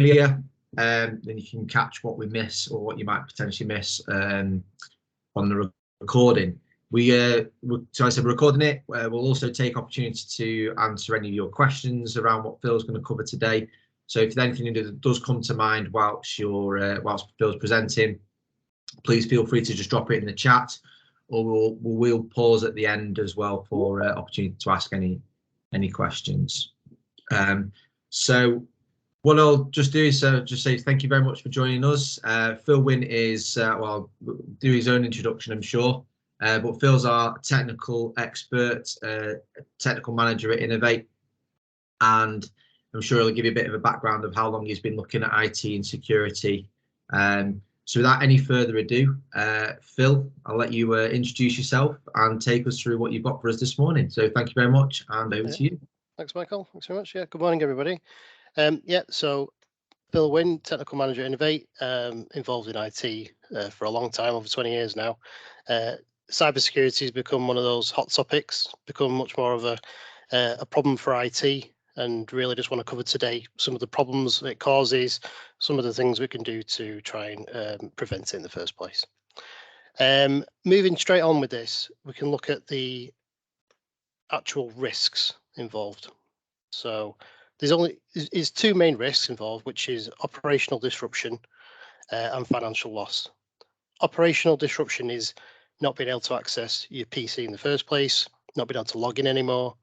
then you can catch what we miss or what you might potentially miss on the recording. So I said we're recording it. We'll also take opportunity to answer any of your questions around what Phil's going to cover today. So if there's anything that does come to mind whilst Phil's presenting, please feel free to just drop it in the chat, or we'll pause at the end as well for opportunity to ask any questions. So what I'll just do is just say thank you very much for joining us. Phil Wynn is, well, do his own introduction, I'm sure, but Phil's our technical expert, technical manager at Innov8, and I'm sure he'll give you a bit of a background of how long he's been looking at IT and security. So without any further ado, Phil, I'll let you introduce yourself and take us through what you've got for us this morning. So thank you very much, and over to you. Thanks, Michael. Thanks very much. Yeah, good morning, everybody. So Phil Wynn, technical manager at Innov8, involved in IT for a long time, over 20 years now. Cybersecurity has become one of those hot topics, become much more of a problem for IT, and really just want to cover today some of the problems it causes, some of the things we can do to try and prevent it in the first place. Moving straight on with this, we can look at the actual risks involved. So there's two main risks involved, which is operational disruption and financial loss. Operational disruption is not being able to access your PC in the first place, not being able to log in anymore,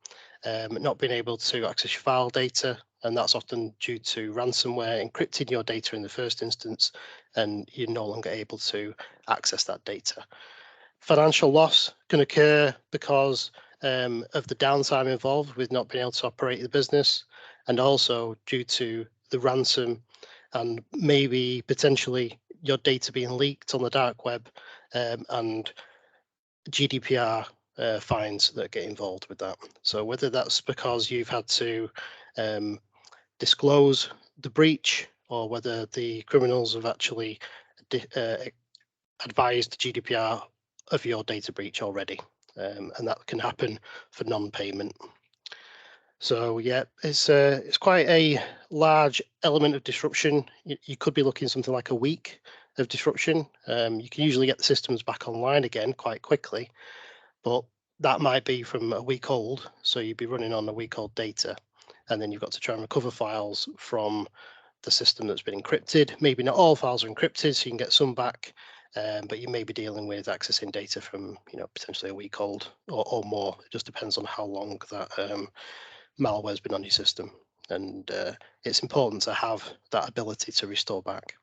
not being able to access your file data, and that's often due to ransomware encrypting your data in the first instance, and you're no longer able to access that data. Financial loss can occur because of the downtime involved with not being able to operate the business, and also due to the ransom and maybe potentially your data being leaked on the dark web, and GDPR fines that get involved with that. So whether that's because you've had to disclose the breach, or whether the criminals have actually advised GDPR of your data breach already, and that can happen for non-payment. So yeah, it's quite a large element of disruption. You could be looking something like a week of disruption. You can usually get the systems back online again quite quickly, but that might be from a week old. So you'd be running on a week old data, and then you've got to try and recover files from the system that's been encrypted. Maybe not all files are encrypted, so you can get some back, but you may be dealing with accessing data from potentially a week old or more. It just depends on how long that malware has been on your system, and it's important to have that ability to restore back.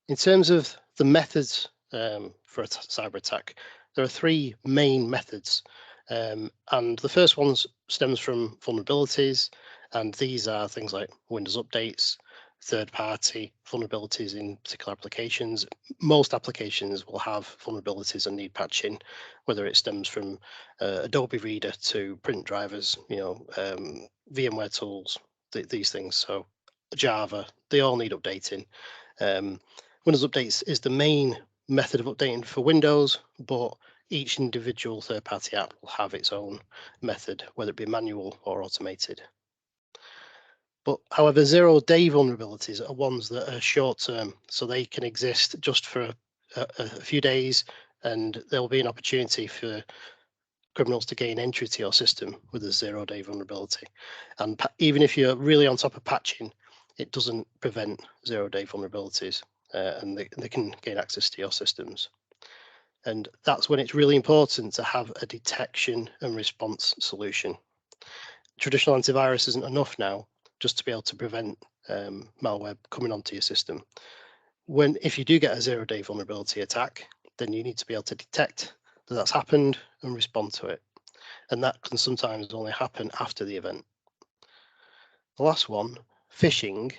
In terms of the methods for a cyber attack, there are three main methods, and the first one stems from vulnerabilities, and these are things like Windows updates, third-party vulnerabilities in particular applications. Most applications will have vulnerabilities and need patching, whether it stems from Adobe Reader to print drivers, VMware tools, these things. So Java, they all need updating. Windows updates is the main method of updating for Windows, but each individual third-party app will have its own method, whether it be manual or automated. But however, zero-day vulnerabilities are ones that are short-term, so they can exist just for a few days, and there will be an opportunity for criminals to gain entry to your system with a zero-day vulnerability. And even if you're really on top of patching, it doesn't prevent zero-day vulnerabilities, and they can gain access to your systems. And that's when it's really important to have a detection and response solution. Traditional antivirus isn't enough now just to be able to prevent malware coming onto your system. If you do get a zero-day vulnerability attack, then you need to be able to detect that that's happened and respond to it. And that can sometimes only happen after the event. The last one, phishing.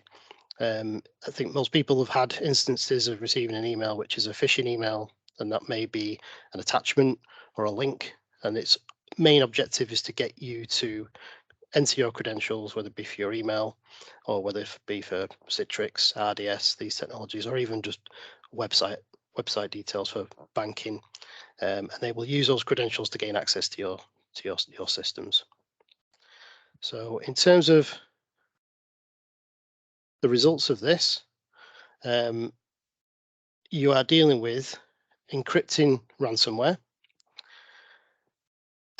I think most people have had instances of receiving an email which is a phishing email, and that may be an attachment or a link, and its main objective is to get you to enter your credentials, whether it be for your email or whether it be for Citrix, RDS, these technologies, or even just website details for banking, and they will use those credentials to gain access to your systems. So in terms of the results of this, you are dealing with encrypting ransomware,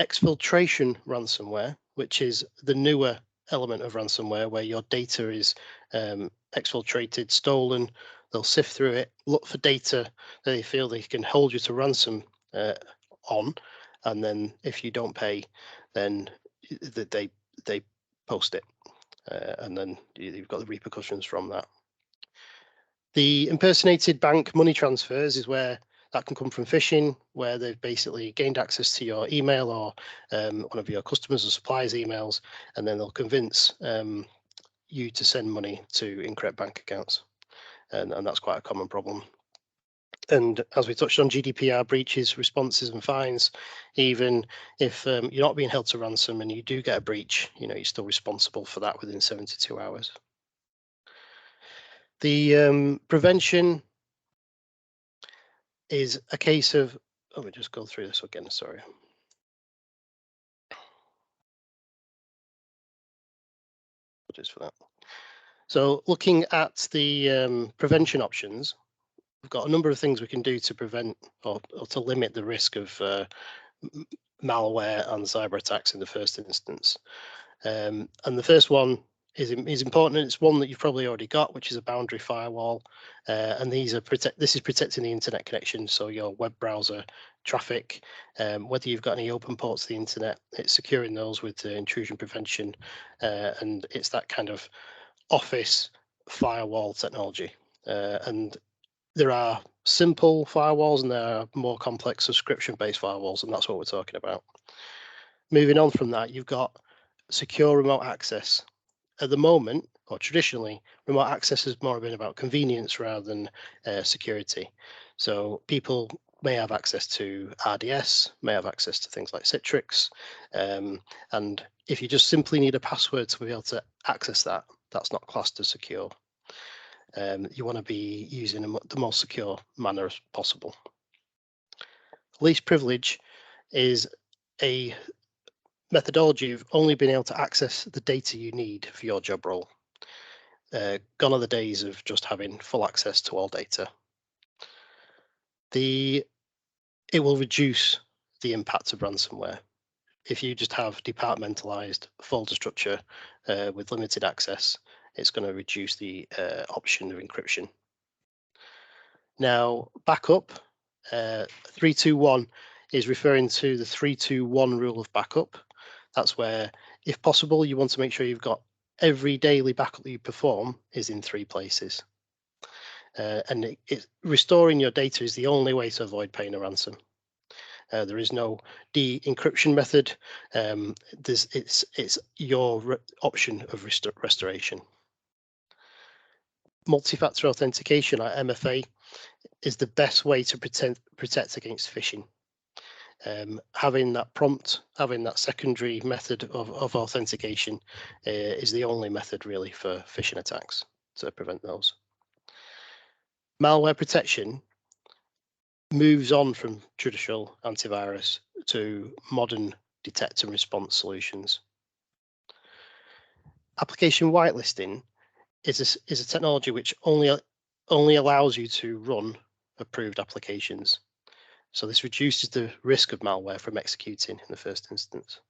exfiltration ransomware, which is the newer element of ransomware where your data is exfiltrated, stolen. They'll sift through it, look for data that they feel they can hold you to ransom on, and then if you don't pay, then they post it, and then you've got the repercussions from that. The impersonated bank money transfers is where that can come from phishing, where they've basically gained access to your email or one of your customers or suppliers' emails, and then they'll convince you to send money to incorrect bank accounts. And that's quite a common problem. And as we touched on, GDPR breaches, responses and fines, even if you're not being held to ransom and you do get a breach, you're still responsible for that within 72 hours. The prevention is a case of, let me just go through this again, sorry. Just for that. So looking at the prevention options, we've got a number of things we can do to prevent or to limit the risk of malware and cyber attacks in the first instance. And the first one is important. It's one that you've probably already got, which is a boundary firewall. And this is protecting the internet connection, so your web browser traffic, whether you've got any open ports to the internet, it's securing those with intrusion prevention, and it's that kind of office firewall technology. And there are simple firewalls and there are more complex subscription-based firewalls, and that's what we're talking about. Moving on from that, you've got secure remote access. At the moment, or traditionally, remote access has more been about convenience rather than security. So people may have access to RDS, may have access to things like Citrix, and if you just simply need a password to be able to access that, that's not classed as secure. You want to be using the most secure manner as possible. Least privilege is a methodology of only being able to access the data you need for your job role. Gone are the days of just having full access to all data. It will reduce the impact of ransomware. If you just have departmentalized folder structure with limited access, it's going to reduce the option of encryption. Now, backup, 3-2-1 is referring to the 3-2-1 rule of backup. That's where, if possible, you want to make sure you've got every daily backup that you perform is in 3 places. And restoring your data is the only way to avoid paying a ransom. There is no de-encryption method. It's your option of restoration. Multi-factor authentication, like MFA, is the best way to protect against phishing. Having that prompt, having that secondary method of authentication is the only method really for phishing attacks to prevent those. Malware protection moves on from traditional antivirus to modern detect and response solutions. Application whitelisting is a technology which only allows you to run approved applications. So this reduces the risk of malware from executing in the first instance.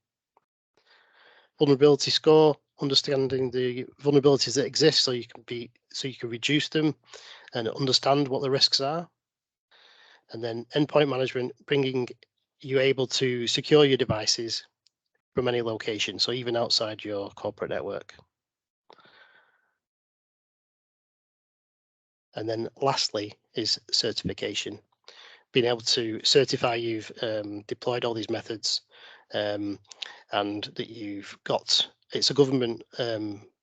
Vulnerability score, understanding the vulnerabilities that exist so you can reduce them and understand what the risks are. And then endpoint management, bringing you able to secure your devices from any location, so even outside your corporate network. And then lastly is certification, being able to certify you've deployed all these methods and that you've got, it's a government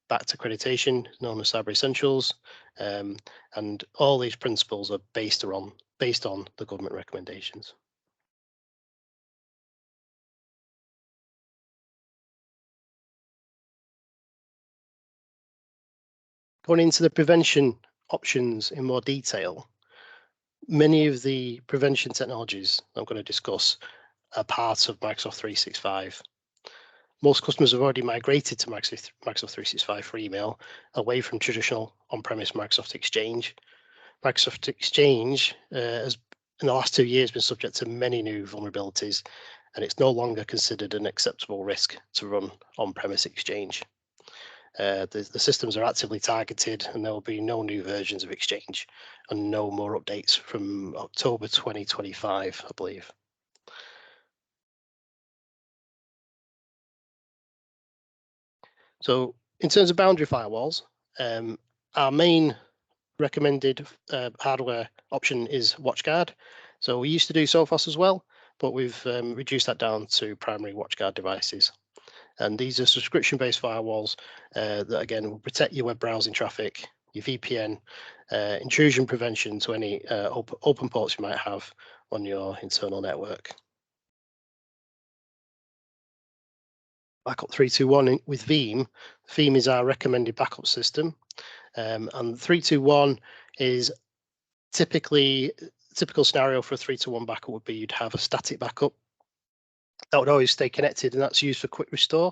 backed accreditation known as Cyber Essentials, and all these principles are based on the government recommendations. Going into the prevention options in more detail, many of the prevention technologies I'm going to discuss are part of Microsoft 365. most customers have already migrated to Microsoft 365 for email away from traditional on-premise Microsoft Exchange. Microsoft Exchange has, in the last 2 years, been subject to many new vulnerabilities, and it's no longer considered an acceptable risk to run on-premise Exchange. The systems are actively targeted, and there will be no new versions of Exchange and no more updates from October 2025, I believe. So in terms of boundary firewalls, our main recommended hardware option is WatchGuard. So we used to do Sophos as well, but we've reduced that down to primary WatchGuard devices. And these are subscription-based firewalls that, again, will protect your web browsing traffic, your VPN, intrusion prevention to any open ports you might have on your internal network. Backup 321 with Veeam. Veeam is our recommended backup system, and 321 is typical scenario for a 321 backup would be you'd have a static backup that would always stay connected, and that's used for quick restore.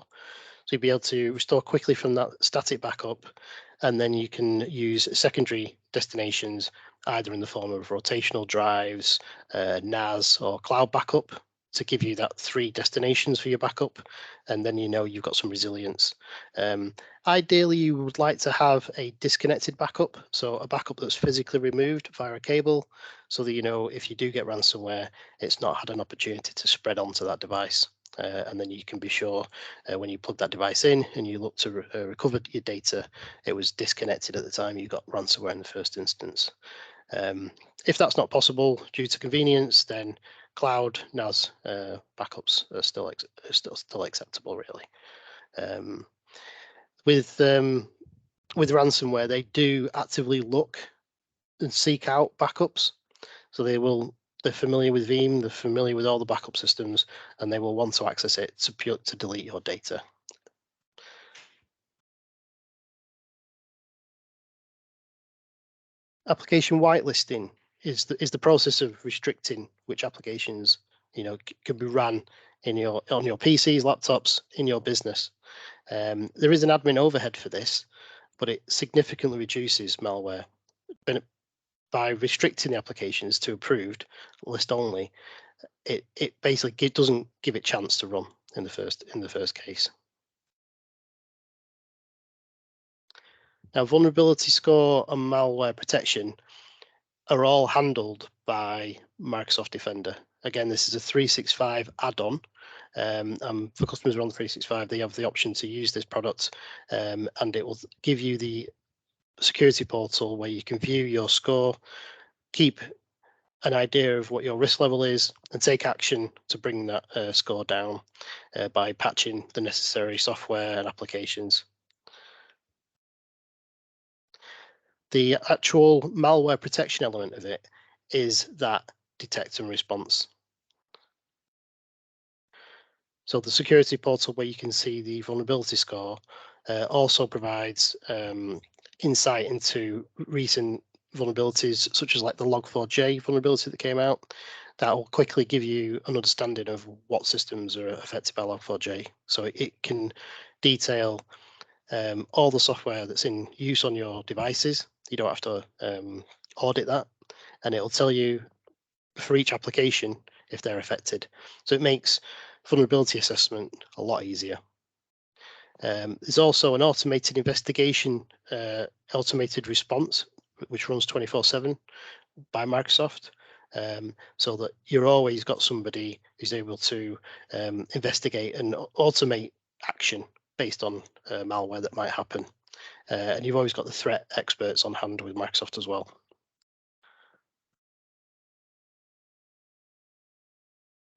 So you'd be able to restore quickly from that static backup, and then you can use secondary destinations either in the form of rotational drives, NAS, or cloud backup to give you that 3 destinations for your backup, and then you know you've got some resilience. Ideally, you would like to have a disconnected backup, so a backup that's physically removed via a cable, so that you know if you do get ransomware, it's not had an opportunity to spread onto that device. And then you can be sure when you plug that device in and you look to recover your data, it was disconnected at the time you got ransomware in the first instance. If that's not possible due to convenience, then cloud NAS backups are still acceptable, really. With ransomware, they do actively look and seek out backups, so they're familiar with Veeam, they're familiar with all the backup systems, and they will want to access it to delete your data. Application whitelisting is the process of restricting which applications can be run on your PCs, laptops, in your business. There is an admin overhead for this, but it significantly reduces malware. By restricting the applications to approved list only, it basically doesn't give it chance to run in the first case. Now, vulnerability score and malware protection are all handled by Microsoft Defender. Again, this is a 365 add-on. For customers who are on the 365, they have the option to use this product, and it will give you the security portal where you can view your score, keep an idea of what your risk level is, and take action to bring that score down by patching the necessary software and applications. The actual malware protection element of it is that detect and response. So the security portal where you can see the vulnerability score also provides insight into recent vulnerabilities, such as like the Log4j vulnerability that came out. That will quickly give you an understanding of what systems are affected by Log4j. So it can detail all the software that's in use on your devices. You don't have to audit that, and it'll tell you for each application if they're affected. So it makes vulnerability assessment a lot easier. There's also an automated investigation, automated response, which runs 24/7 by Microsoft, so that you're always got somebody who's able to investigate and automate action based on malware that might happen. And you've always got the threat experts on hand with Microsoft as well.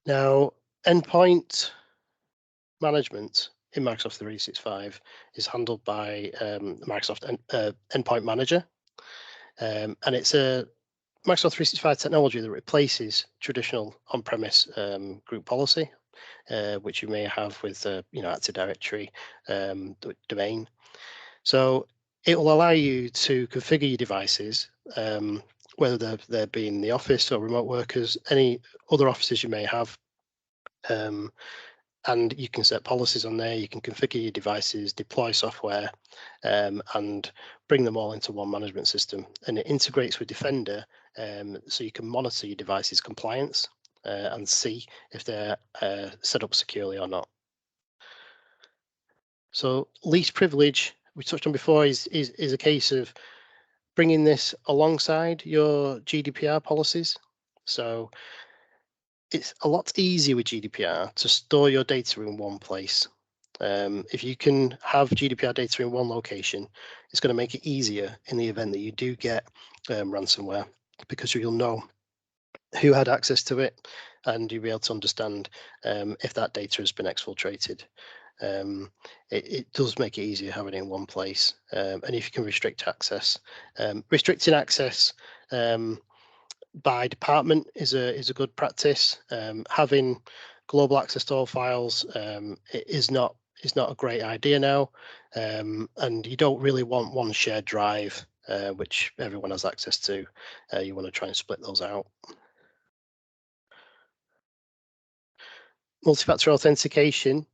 Now, endpoint management in Microsoft 365 is handled by Microsoft Endpoint Manager, and it's a Microsoft 365 technology that replaces traditional on-premise group policy, which you may have with Active Directory domain. So it will allow you to configure your devices, whether they're being in the office or remote workers, any other offices you may have, and you can set policies on there. You can configure your devices, deploy software, and bring them all into one management system. And it integrates with Defender, so you can monitor your device's compliance and see if they're set up securely or not. So least privilege, we touched on before, is a case of bringing this alongside your GDPR policies. So it's a lot easier with GDPR to store your data in one place. If you can have GDPR data in one location, it's going to make it easier in the event that you do get ransomware, because you'll know who had access to it, and you'll be able to understand if that data has been exfiltrated. It does make it easier having it in one place, and if you can restrict access, restricting access by department is a good practice. Having global access to all files is not a great idea now, and you don't really want one shared drive which everyone has access to. You want to try and split those out. Multi-factor authentication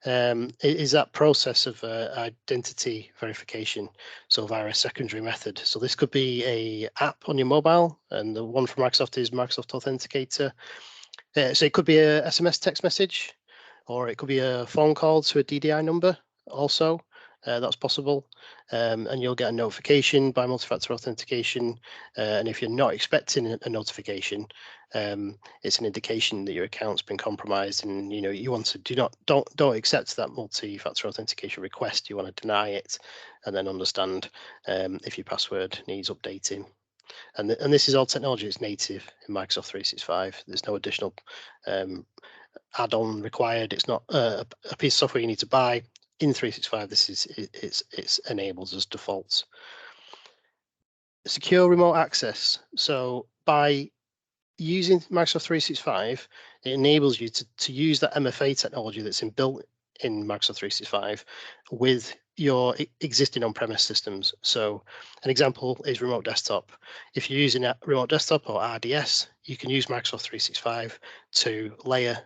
is that process of identity verification, so via a secondary method. So this could be a app on your mobile, and the one from Microsoft is Microsoft Authenticator. So it could be a SMS text message, or it could be a phone call to a DDI number also. That's possible, and you'll get a notification by multi-factor authentication, and if you're not expecting a notification, it's an indication that your account's been compromised, and you want to don't accept that multi-factor authentication request. You want to deny it, and then understand if your password needs updating. And this is all technology that's native in Microsoft 365. There's no additional add-on required. It's not a piece of software you need to buy. In 365, it's enabled as default. Secure remote access. So by using Microsoft 365, it enables you to use that MFA technology that's inbuilt in Microsoft 365 with your existing on-premise systems. So an example is remote desktop. If you're using a remote desktop or RDS, you can use Microsoft 365 to layer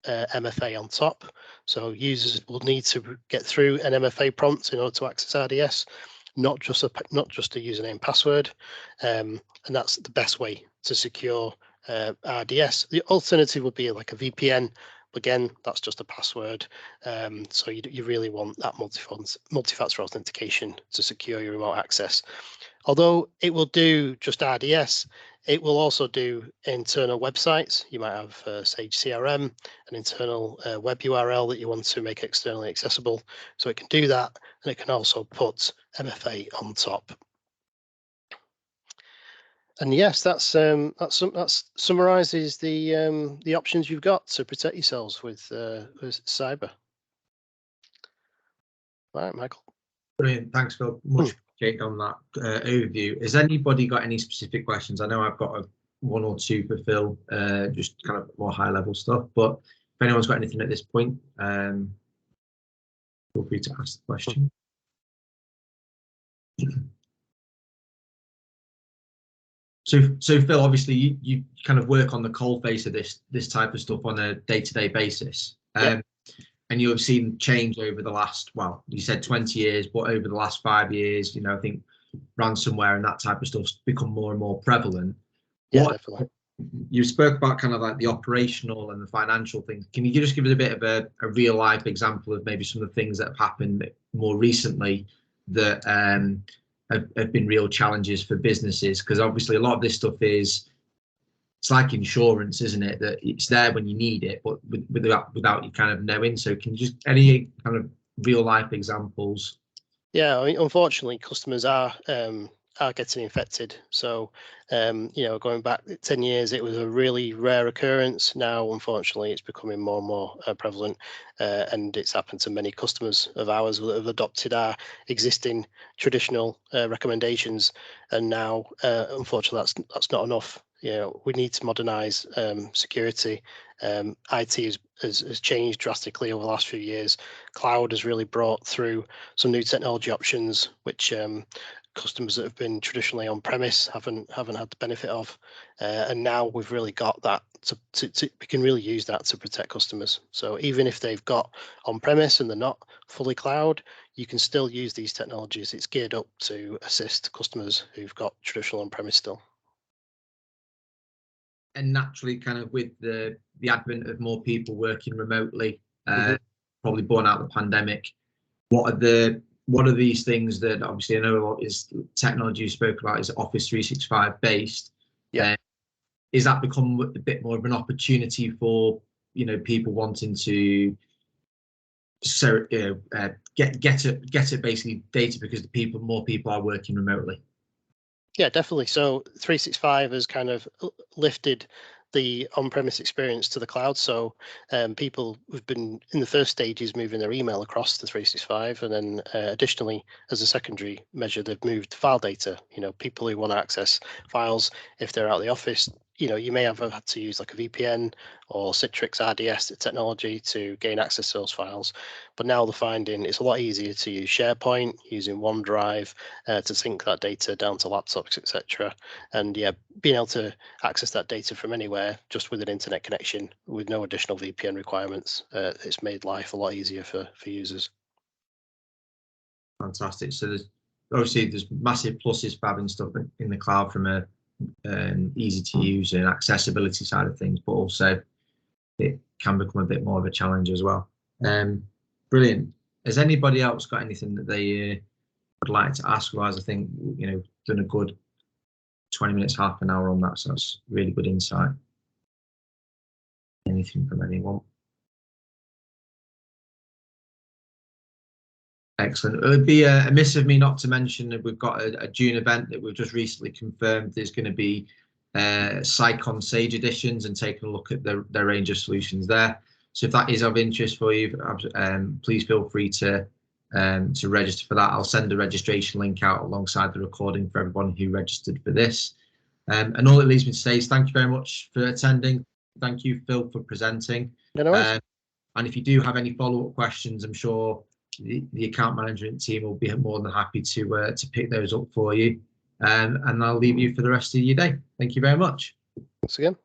MFA on top. So users will need to get through an MFA prompt in order to access RDS, not just a username and password, and that's the best way to secure RDS. The alternative would be like a VPN. Again, that's just a password. So you really want that multi-factor authentication to secure your remote access. Although it will do just RDS, it will also do internal websites. You might have Sage CRM, an internal web URL that you want to make externally accessible. So it can do that, and it can also put MFA on top. And yes, that summarizes the options you've got to protect yourselves with cyber. All right, Michael. Brilliant. Thanks, Phil. Much appreciated on that overview. Has anybody got any specific questions? I know I've got one or two for Phil, just kind of more high level stuff, but if anyone's got anything at this point, feel free to ask the question. So Phil, obviously you kind of work on the coal face of this type of stuff on a day-to-day basis. Yeah. And you have seen change over the last, well, you said 20 years, but over the last 5 years, I think ransomware and that type of stuff's become more and more prevalent. Yeah, definitely. You spoke about kind of like the operational and the financial things. Can you just give us a bit of a real life example of maybe some of the things that have happened more recently that have been real challenges for businesses? Because obviously a lot of this stuff it's like insurance, isn't it? That it's there when you need it, but without you kind of knowing. So can you just any kind of real life examples? Yeah, I mean, unfortunately, customers are getting infected. So, going back 10 years, it was a really rare occurrence. Now, unfortunately, it's becoming more and more prevalent, and it's happened to many customers of ours that have adopted our existing traditional recommendations. And now, unfortunately, that's not enough. We need to modernize security. IT has changed drastically over the last few years. Cloud has really brought through some new technology options, which customers that have been traditionally on premise haven't had the benefit of, and now we've really got that we can really use that to protect customers. So even if they've got on premise and they're not fully cloud, you can still use these technologies. It's geared up to assist customers who've got traditional on premise still. And naturally, kind of with the advent of more people working remotely, probably born out of the pandemic, what are these things that, obviously I know a lot is technology you spoke about is Office 365 based. Yeah. Is that become a bit more of an opportunity for, you know, people wanting to get it basically data because more people are working remotely? Yeah, definitely. So 365 has kind of lifted the on-premise experience to the cloud. So people have been in the first stages moving their email across to 365, and then additionally, as a secondary measure, they've moved file data. You know, people who want to access files if they're out of the office, you know, you may have had to use like a VPN or Citrix RDS technology to gain access to those files. But now they're finding it's a lot easier to use SharePoint, using OneDrive to sync that data down to laptops, etc. And yeah, being able to access that data from anywhere just with an internet connection with no additional VPN requirements, it's made life a lot easier for users. Fantastic. So there's massive pluses for having stuff in the cloud from a easy to use and accessibility side of things, but also it can become a bit more of a challenge as well. Brilliant. Has anybody else got anything that they would like to ask? Otherwise, I think, you know, done a good 20 minutes, half an hour on that, so that's really good insight. Anything from anyone? Excellent. It would be a miss of me not to mention that we've got a June event that we've just recently confirmed. There's going to be Cycon Sage editions and taking a look at their range of solutions there. So if that is of interest for you, please feel free to register for that. I'll send a registration link out alongside the recording for everyone who registered for this. And all it leaves me to say is thank you very much for attending. Thank you, Phil, for presenting. No worries. And if you do have any follow-up questions, I'm sure the account management team will be more than happy to pick those up for you. And I'll leave you for the rest of your day. Thank you very much. Thanks again.